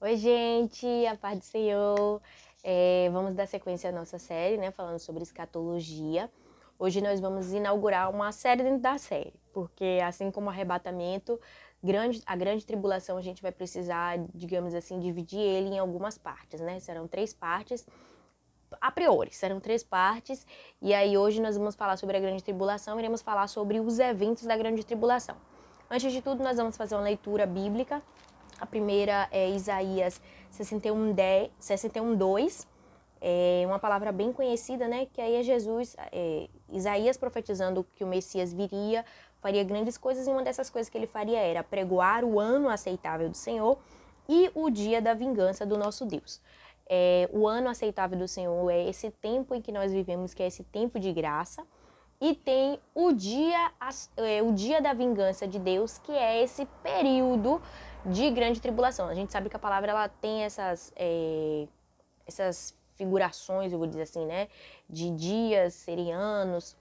Oi, gente, a paz do Senhor. Vamos dar sequência à nossa série, né, falando sobre escatologia. Hoje nós vamos inaugurar uma série dentro da série, porque assim como o arrebatamento, a grande tribulação, a gente vai precisar, digamos assim, dividir ele em algumas partes, né? Serão três partes, a priori, serão três partes, e aí hoje nós vamos falar sobre a grande tribulação, iremos falar sobre os eventos da grande tribulação. Antes de tudo, nós vamos fazer uma leitura bíblica. A primeira é Isaías 61:2, uma palavra bem conhecida, né? Que aí é Jesus, Isaías profetizando que o Messias viria, faria grandes coisas, e uma dessas coisas que ele faria era pregoar o ano aceitável do Senhor e o dia da vingança do nosso Deus. O ano aceitável do Senhor é esse tempo em que nós vivemos, que é esse tempo de graça, e tem o dia da vingança de Deus, que é esse período de grande tribulação. A gente sabe que a palavra ela tem essas figurações, eu vou dizer assim, né? De dias, serem anos.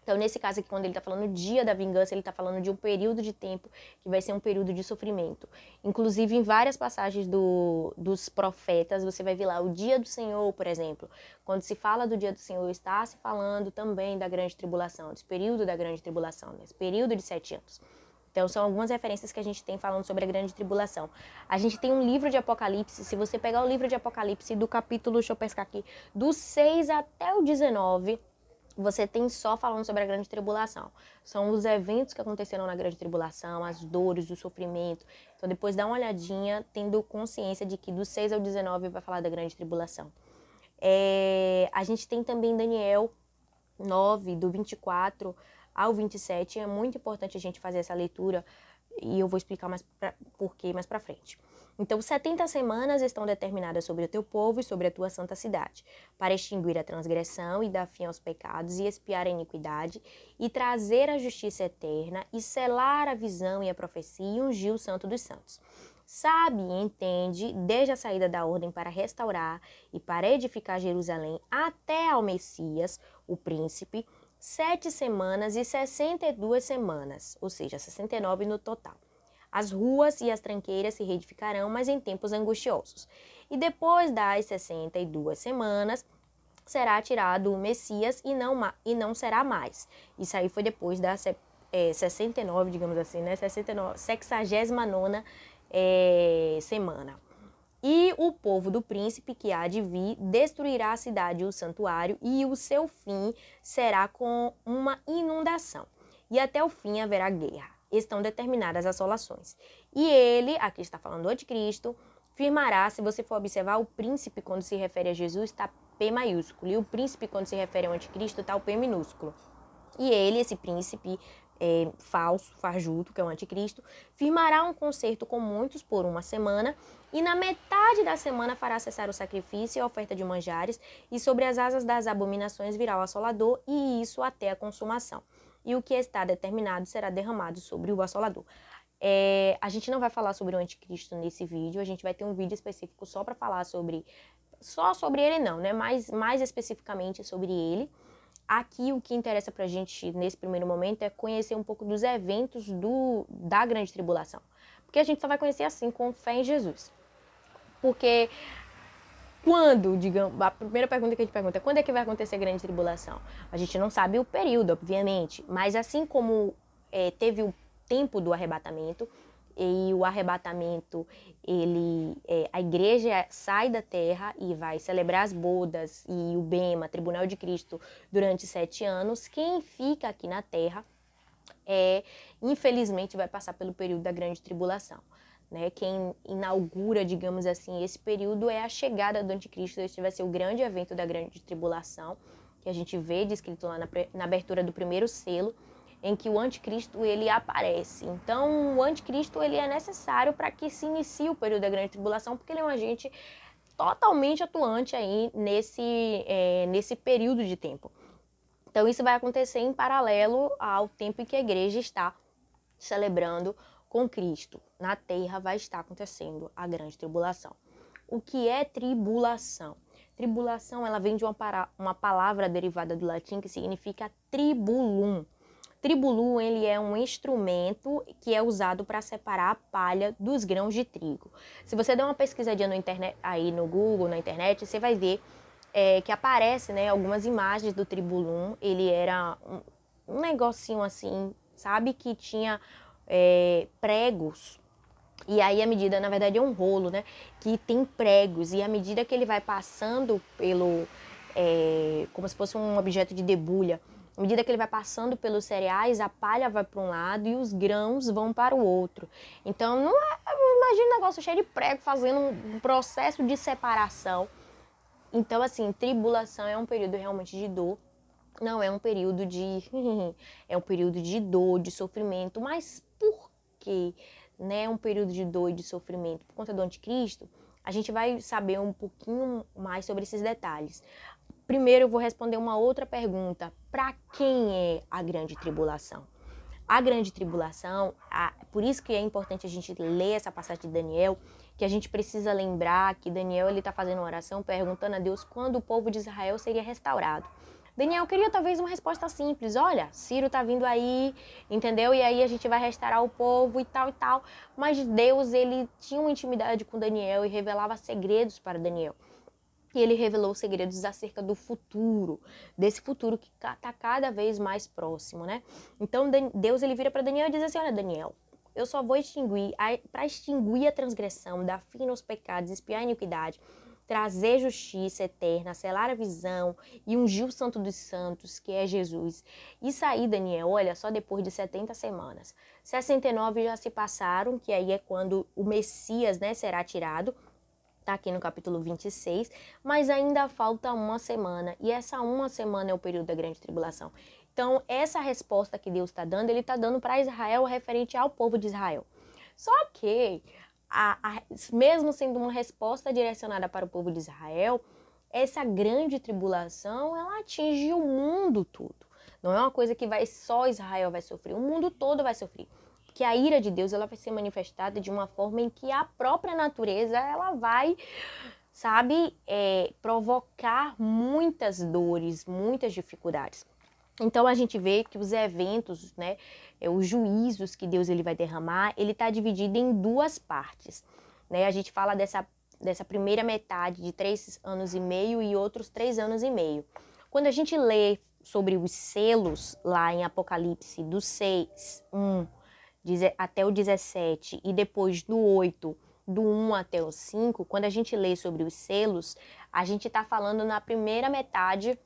Então, nesse caso aqui, quando ele está falando dia da vingança, ele está falando de um período de tempo que vai ser um período de sofrimento. Inclusive, em várias passagens dos profetas, você vai ver lá o dia do Senhor, por exemplo. Quando se fala do dia do Senhor, está se falando também da grande tribulação, desse período da grande tribulação, desse período de 7 anos. Então, são algumas referências que a gente tem falando sobre a grande tribulação. A gente tem um livro de Apocalipse. Se você pegar o livro de Apocalipse do capítulo, deixa eu pescar aqui, do 6 até o 19, você tem só falando sobre a grande tribulação. São os eventos que aconteceram na grande tribulação, as dores, o sofrimento. Então, depois dá uma olhadinha, tendo consciência de que do 6 ao 19 vai falar da grande tribulação. A gente tem também Daniel 9, do 24 ao 27. É muito importante a gente fazer essa leitura, e eu vou explicar por quê mais pra frente. Então, 70 semanas estão determinadas sobre o teu povo e sobre a tua santa cidade, para extinguir a transgressão e dar fim aos pecados e expiar a iniquidade, e trazer a justiça eterna, e selar a visão e a profecia, e ungir o santo dos santos. Sabe e entende, desde a saída da ordem para restaurar e para edificar Jerusalém até ao Messias, o príncipe, 7 semanas e 62 semanas, ou seja, 69 no total. As ruas e as tranqueiras se reedificarão, mas em tempos angustiosos. E depois das 62 semanas, será tirado o Messias e não será mais. Isso aí foi depois da 69, digamos assim, né? 69, 69ª semana. E o povo do príncipe que há de vir destruirá a cidade e o santuário, e o seu fim será com uma inundação. E até o fim haverá guerra. Estão determinadas assolações. E ele, aqui está falando do anticristo, firmará, se você for observar, o príncipe quando se refere a Jesus está P maiúsculo, e o príncipe quando se refere ao anticristo está o P minúsculo. E ele, esse príncipe falso, fajuto, que é o anticristo, firmará um concerto com muitos por uma semana, e na metade da semana fará cessar o sacrifício e a oferta de manjares, e sobre as asas das abominações virá o assolador, e isso até a consumação. E o que está determinado será derramado sobre o assolador. A gente não vai falar sobre o anticristo nesse vídeo, a gente vai ter um vídeo específico só para falar só sobre ele não, né? Mais especificamente sobre ele. Aqui o que interessa pra gente nesse primeiro momento é conhecer um pouco dos eventos da grande tribulação. Porque a gente só vai conhecer assim, com fé em Jesus. Porque quando, digamos, a primeira pergunta que a gente pergunta é quando é que vai acontecer a grande tribulação? A gente não sabe o período, obviamente, mas assim como teve o tempo do arrebatamento, e o arrebatamento, a igreja sai da terra e vai celebrar as bodas e o bema, Tribunal de Cristo, durante 7 anos. Quem fica aqui na terra, infelizmente, vai passar pelo período da grande tribulação. Né? Quem inaugura, digamos assim, esse período é a chegada do anticristo. Este vai ser o grande evento da grande tribulação, que a gente vê descrito lá na abertura do primeiro selo, em que o anticristo ele aparece. Então, o anticristo ele é necessário para que se inicie o período da grande tribulação, porque ele é um agente totalmente atuante aí nesse período de tempo. Então, isso vai acontecer em paralelo ao tempo em que a igreja está celebrando com Cristo. Na terra vai estar acontecendo a grande tribulação. O que é tribulação? Tribulação, ela vem de uma palavra derivada do latim que significa tribulum. tribulum, ele é um instrumento que é usado para separar a palha dos grãos de trigo. Se você der uma pesquisadinha no internet, aí no Google, na internet, você vai ver que aparece, né, algumas imagens do tribulum. Ele era um negocinho assim, sabe, que tinha pregos. E aí, à medida, na verdade, é um rolo, né? Que tem pregos. E à medida que ele vai passando pelo... como se fosse um objeto de debulha. À medida que ele vai passando pelos cereais, a palha vai para um lado e os grãos vão para o outro. Então, não é... Imagina um negócio cheio de prego fazendo um processo de separação. Então, assim, tribulação é um período realmente de dor. Não é um período de... é um período de dor, de sofrimento. Mas por quê? Né, um período de dor e de sofrimento por conta do anticristo, a gente vai saber um pouquinho mais sobre esses detalhes. Primeiro eu vou responder uma outra pergunta. Para quem é a grande tribulação? A grande tribulação, por isso que é importante a gente ler essa passagem de Daniel, que a gente precisa lembrar que Daniel está fazendo uma oração perguntando a Deus quando o povo de Israel seria restaurado. Daniel queria talvez uma resposta simples, olha, Ciro tá vindo aí, entendeu? E aí a gente vai restaurar o povo e tal e tal. Mas Deus, ele tinha uma intimidade com Daniel e revelava segredos para Daniel. E ele revelou segredos acerca do futuro, desse futuro que está cada vez mais próximo, né? Então Deus, ele vira para Daniel e diz assim, olha Daniel, eu só vou para extinguir a transgressão, dar fim aos pecados, expiar a iniquidade, trazer justiça eterna, selar a visão e ungir o santo dos santos, que é Jesus. Isso aí, Daniel, olha, só depois de 70 semanas. 69 já se passaram, que aí é quando o Messias, né, será tirado. Está aqui no capítulo 26, mas ainda falta uma semana. E essa uma semana é o período da grande tribulação. Então, essa resposta que Deus está dando, ele está dando para Israel referente ao povo de Israel. Só que, mesmo sendo uma resposta direcionada para o povo de Israel, essa grande tribulação, ela atinge o mundo todo. Não é uma coisa que só Israel vai sofrer, o mundo todo vai sofrer. Que a ira de Deus, ela vai ser manifestada de uma forma em que a própria natureza, ela vai, sabe, provocar muitas dores, muitas dificuldades. Então a gente vê que os eventos, né, os juízos que Deus ele vai derramar, ele está dividido em duas partes, né? A gente fala dessa primeira metade de 3 anos e meio e outros 3 anos e meio. Quando a gente lê sobre os selos lá em Apocalipse do 6, 1 até o 17 e depois do 8, do 1 até o 5, quando a gente lê sobre os selos, a gente está falando na primeira metade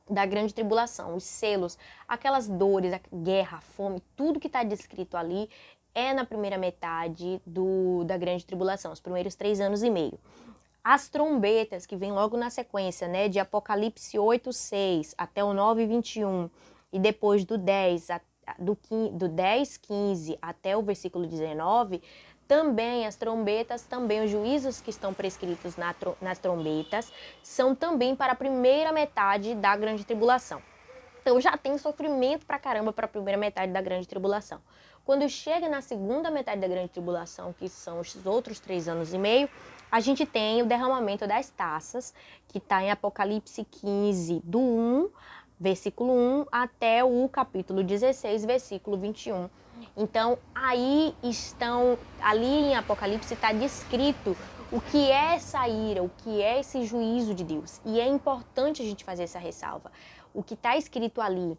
da grande tribulação. Os selos, aquelas dores, a guerra, a fome, tudo que está descrito ali é na primeira metade da grande tribulação, os primeiros 3 anos e meio. As trombetas, que vem logo na sequência, né, de Apocalipse 8, 6 até o 9, 21, e depois do 10, 15 até o versículo 19, também as trombetas, também os juízos que estão prescritos nas trombetas, são também para a primeira metade da grande tribulação. Então já tem sofrimento pra caramba para a primeira metade da grande tribulação. Quando chega na segunda metade da grande tribulação, que são os outros 3 anos e meio, a gente tem o derramamento das taças, que está em Apocalipse 15, do 1, versículo 1, até o capítulo 16, versículo 21. Então, ali em Apocalipse está descrito o que é essa ira, o que é esse juízo de Deus. E é importante a gente fazer essa ressalva. O que está escrito ali,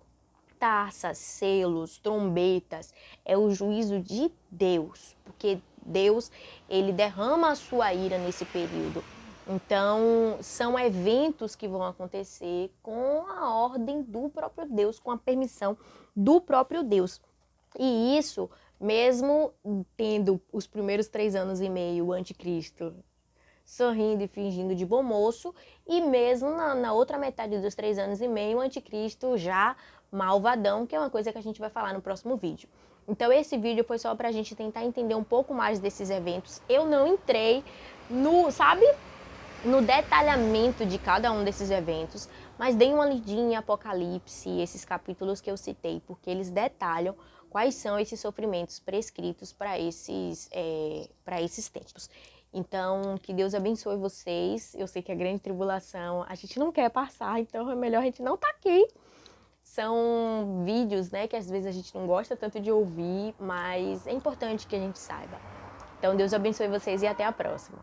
taças, selos, trombetas, é o juízo de Deus, porque Deus, ele derrama a sua ira nesse período. Então, são eventos que vão acontecer com a ordem do próprio Deus, com a permissão do próprio Deus. E isso, mesmo tendo os primeiros 3 anos e meio o anticristo sorrindo e fingindo de bom moço, e mesmo na outra metade dos 3 anos e meio o anticristo já malvadão, que é uma coisa que a gente vai falar no próximo vídeo. Então esse vídeo foi só pra gente tentar entender um pouco mais desses eventos. Eu não entrei no detalhamento de cada um desses eventos, mas dei uma lidinha em Apocalipse, esses capítulos que eu citei, porque eles detalham quais são esses sofrimentos prescritos para esses tempos. Então, que Deus abençoe vocês. Eu sei que a grande tribulação a gente não quer passar, então é melhor a gente não estar aqui, São vídeos, né, que às vezes a gente não gosta tanto de ouvir, mas é importante que a gente saiba. Então, Deus abençoe vocês e até a próxima.